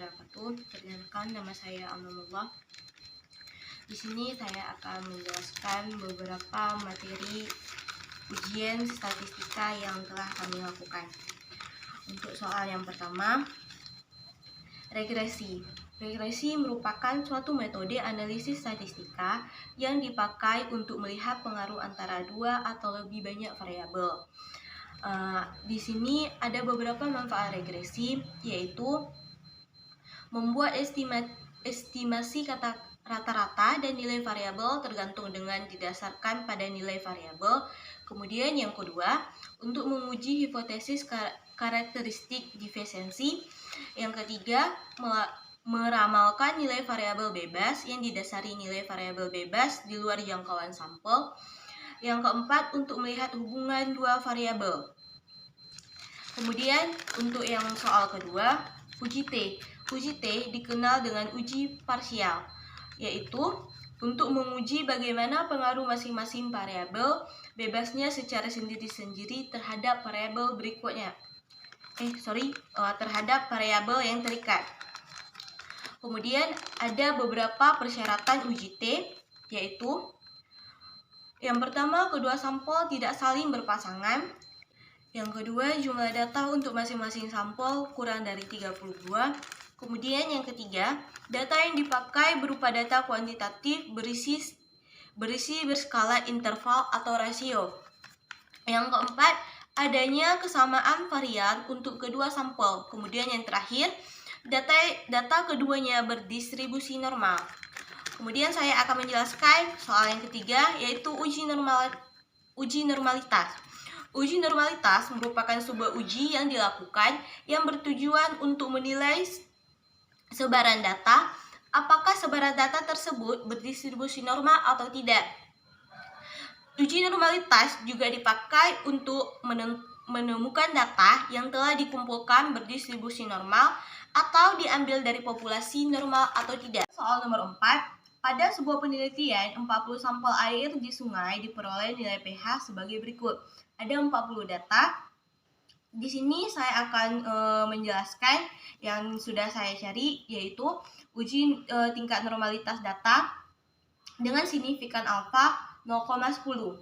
wabarakatuh. Perkenalkan, nama saya Amanullah. Di sini saya akan menjelaskan beberapa materi ujian statistika yang telah kami lakukan. Untuk soal yang pertama, regresi. Regresi merupakan suatu metode analisis statistika yang dipakai untuk melihat pengaruh antara dua atau lebih banyak variabel. Di sini ada beberapa manfaat regresi, yaitu membuat estimasi kata rata-rata dan nilai variabel tergantung dengan didasarkan pada nilai variabel. Kemudian yang kedua, untuk menguji hipotesis karakteristik defisiensi. Yang ketiga, meramalkan nilai variabel bebas yang didasari nilai variabel bebas di luar jangkauan sampel. Yang keempat, untuk melihat hubungan dua variabel. Kemudian untuk yang soal kedua, uji T. Uji T dikenal dengan uji parsial, yaitu untuk menguji bagaimana pengaruh masing-masing variabel bebasnya secara sendiri-sendiri terhadap variabel berikutnya. Terhadap variabel yang terikat. Kemudian ada beberapa persyaratan uji T, yaitu yang pertama, kedua sampel tidak saling berpasangan. Yang kedua, jumlah data untuk masing-masing sampel kurang dari 32. Kemudian yang ketiga, data yang dipakai berupa data kuantitatif berisi berskala interval atau rasio. Yang keempat, adanya kesamaan varian untuk kedua sampel. Kemudian yang terakhir, data keduanya berdistribusi normal. Kemudian saya akan menjelaskan soal yang ketiga, yaitu uji normalitas. Uji normalitas merupakan sebuah uji yang dilakukan yang bertujuan untuk menilai sebaran data, apakah sebaran data tersebut berdistribusi normal atau tidak. Uji normalitas juga dipakai untuk menemukan data yang telah dikumpulkan berdistribusi normal atau diambil dari populasi normal atau tidak. Soal nomor 4. Pada sebuah penelitian, 40 sampel air di sungai diperoleh nilai pH sebagai berikut. Ada 40 data. Di sini saya akan menjelaskan yang sudah saya cari, yaitu uji tingkat normalitas data dengan signifikan alfa 0,10.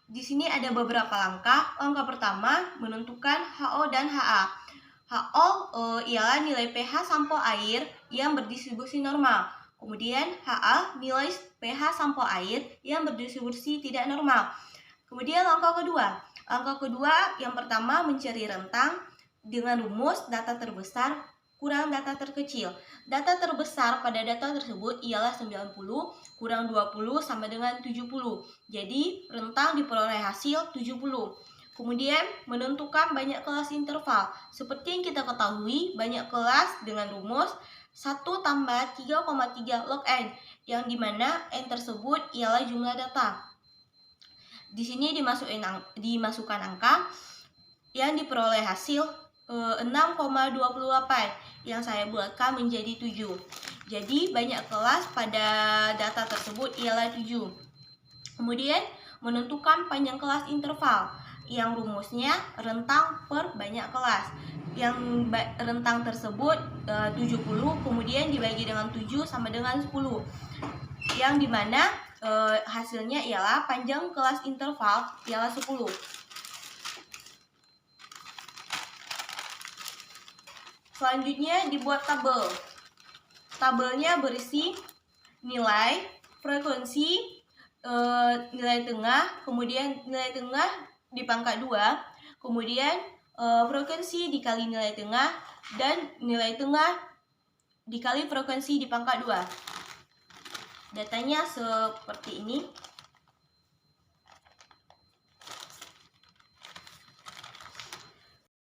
Di sini ada beberapa langkah. Langkah pertama, menentukan HO dan HA. HO ialah nilai pH sampel air yang berdistribusi normal. Kemudian HA, nilai pH sampel air yang berdistribusi tidak normal. Kemudian langkah kedua. Langkah kedua yang pertama mencari rentang dengan rumus data terbesar kurang data terkecil. Data terbesar pada data tersebut ialah 90 kurang 20 sama dengan 70. Jadi rentang diperoleh hasil 70. Kemudian menentukan banyak kelas interval. Seperti yang kita ketahui, banyak kelas dengan rumus 1 tambah 3,3 log N, yang dimana N tersebut ialah jumlah data. Di sini dimasukkan angka yang diperoleh hasil 6,28 yang saya buatkan menjadi 7. Jadi banyak kelas pada data tersebut ialah 7. Kemudian menentukan panjang kelas interval yang rumusnya rentang per banyak kelas. Yang rentang tersebut 70 kemudian dibagi dengan 7 sama dengan 10. Yang dimana hasilnya ialah panjang kelas interval ialah 10. Selanjutnya dibuat tabel. Tabelnya berisi nilai, frekuensi, nilai tengah, kemudian nilai tengah dipangkat 2, kemudian frekuensi dikali nilai tengah, dan nilai tengah dikali frekuensi dipangkat 2. Datanya seperti ini.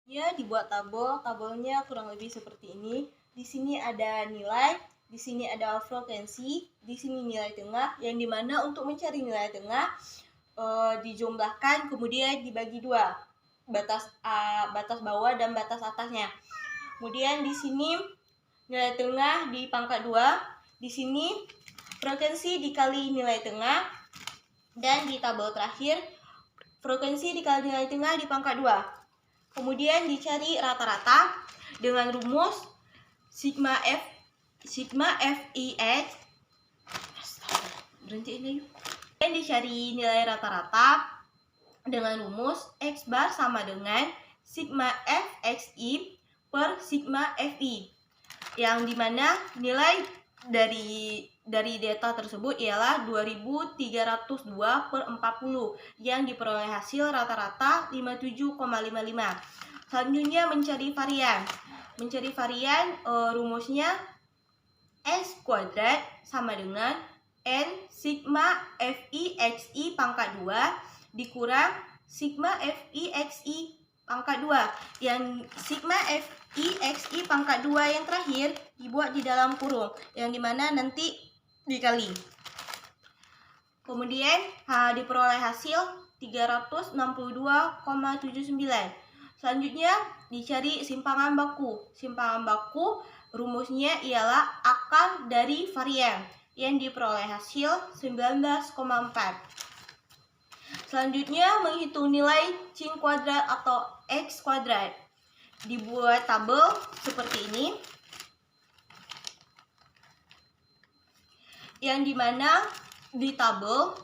Ya, dibuat tabel. Tabelnya kurang lebih seperti ini. Di sini ada nilai, di sini ada frekuensi, di sini nilai tengah, yang dimana untuk mencari nilai tengah dijumlahkan kemudian dibagi 2, batas bawah dan batas atasnya. Kemudian di sini nilai tengah dipangkat 2, di sini frekuensi dikali nilai tengah, dan di tabel terakhir frekuensi dikali nilai tengah dipangkat 2. Kemudian dicari rata-rata dengan rumus sigma FIX. Berhentiin yuk. Dan dicari nilai rata-rata dengan rumus X bar sama dengan sigma FXI per sigma FI, yang dimana nilai dari data tersebut ialah 2302 per 40 yang diperoleh hasil rata-rata 57,55. Selanjutnya mencari varian. Rumusnya S kuadrat sama dengan N sigma FIXI pangkat 2 dikurang sigma FIXI pangkat 2, yang sigma FIXI pangkat 2 yang terakhir dibuat di dalam kurung, yang dimana nanti dikali. Kemudian diperoleh hasil 362,79. Selanjutnya dicari simpangan baku. Simpangan baku rumusnya ialah akar dari varian, yang diperoleh hasil 19,4. Selanjutnya menghitung nilai sin kuadrat atau X kuadrat. Dibuat tabel seperti ini, yang dimana di tabel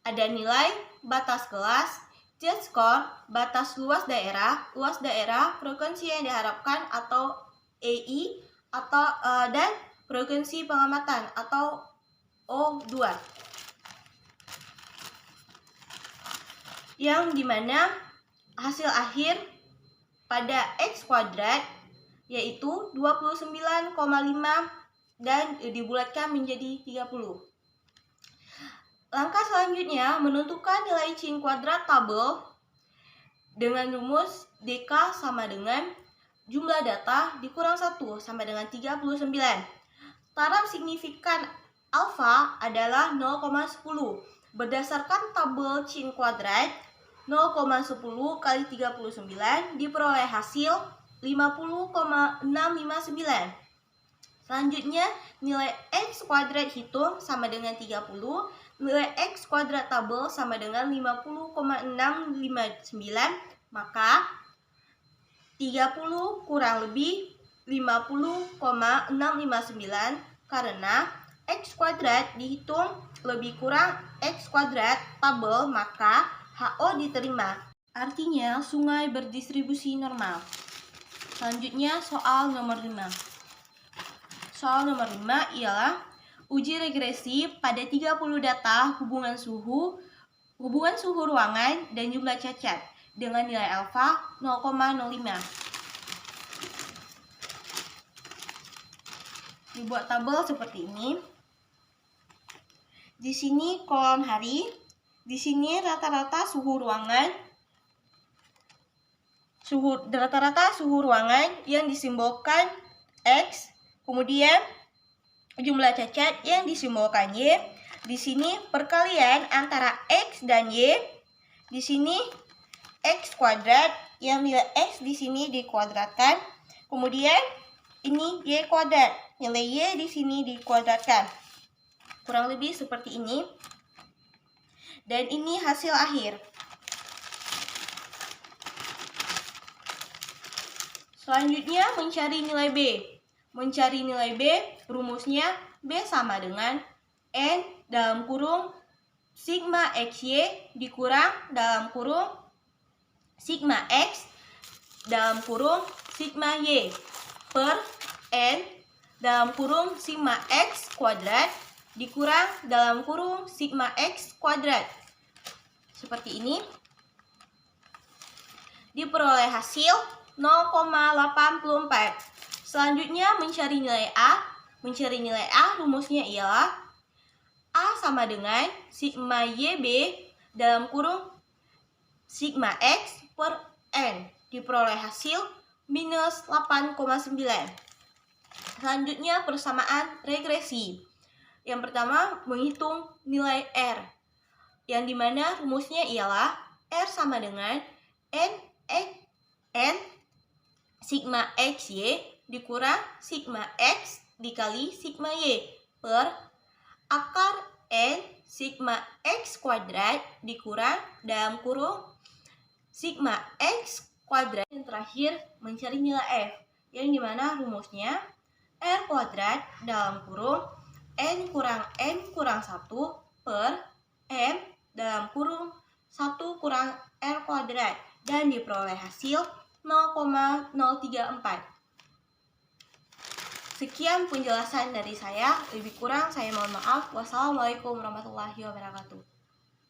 ada nilai batas kelas, z-score, batas luas daerah, frekuensi yang diharapkan atau EI, dan frekuensi pengamatan atau O2. Yang dimana hasil akhir pada X kuadrat yaitu 29,5 dan dibulatkan menjadi 30. Langkah selanjutnya menentukan nilai sin kuadrat tabel dengan rumus DK sama dengan jumlah data dikurang 1 sama dengan 39. Taraf signifikan alfa adalah 0,10. Berdasarkan tabel sin kuadrat, 0,10 kali 39 diperoleh hasil 50,659. Selanjutnya, nilai X kuadrat hitung sama dengan 30. Nilai X kuadrat tabel sama dengan 50,659. Maka 30 kurang lebih 50,659 karena X kuadrat dihitung lebih kurang X kuadrat tabel, maka HO diterima. Artinya sungai berdistribusi normal. Selanjutnya soal nomor 5. Soal nomor 5 ialah uji regresi pada 30 data hubungan suhu ruangan dan jumlah cacat dengan nilai alfa 0,05. Dibuat tabel seperti ini. Di sini kolom hari, di sini rata-rata suhu ruangan. Rata-rata suhu ruangan yang disimbolkan X. Kemudian jumlah cacat yang disimbolkan Y. Di sini perkalian antara X dan Y. Di sini X kuadrat yang nilai X di sini dikuadratkan. Kemudian ini Y kuadrat, nilai Y di sini dikuadratkan. Kurang lebih seperti ini. Dan ini hasil akhir. Selanjutnya mencari nilai B. Mencari nilai B, rumusnya B sama dengan N dalam kurung sigma XY dikurang dalam kurung sigma X dalam kurung sigma Y per N dalam kurung sigma X kuadrat dikurang dalam kurung sigma X kuadrat. Seperti ini. Diperoleh hasil 0,84. Selanjutnya mencari nilai A. Mencari nilai A rumusnya ialah A sama dengan sigma YB dalam kurung sigma X per N. Diperoleh hasil minus 8,9. Selanjutnya persamaan regresi. Yang pertama menghitung nilai R. Yang dimana rumusnya ialah R sama dengan N sigma XY dikurang sigma X dikali sigma Y per akar N sigma X kuadrat dikurang dalam kurung sigma X kuadrat. Yang terakhir mencari nilai F, yang dimana rumusnya R kuadrat dalam kurung N kurang M kurang 1 per M dalam kurung 1 kurang R kuadrat, dan diperoleh hasil 0,034. Sekian penjelasan dari saya, lebih kurang saya mohon maaf. Wassalamualaikum warahmatullahi wabarakatuh.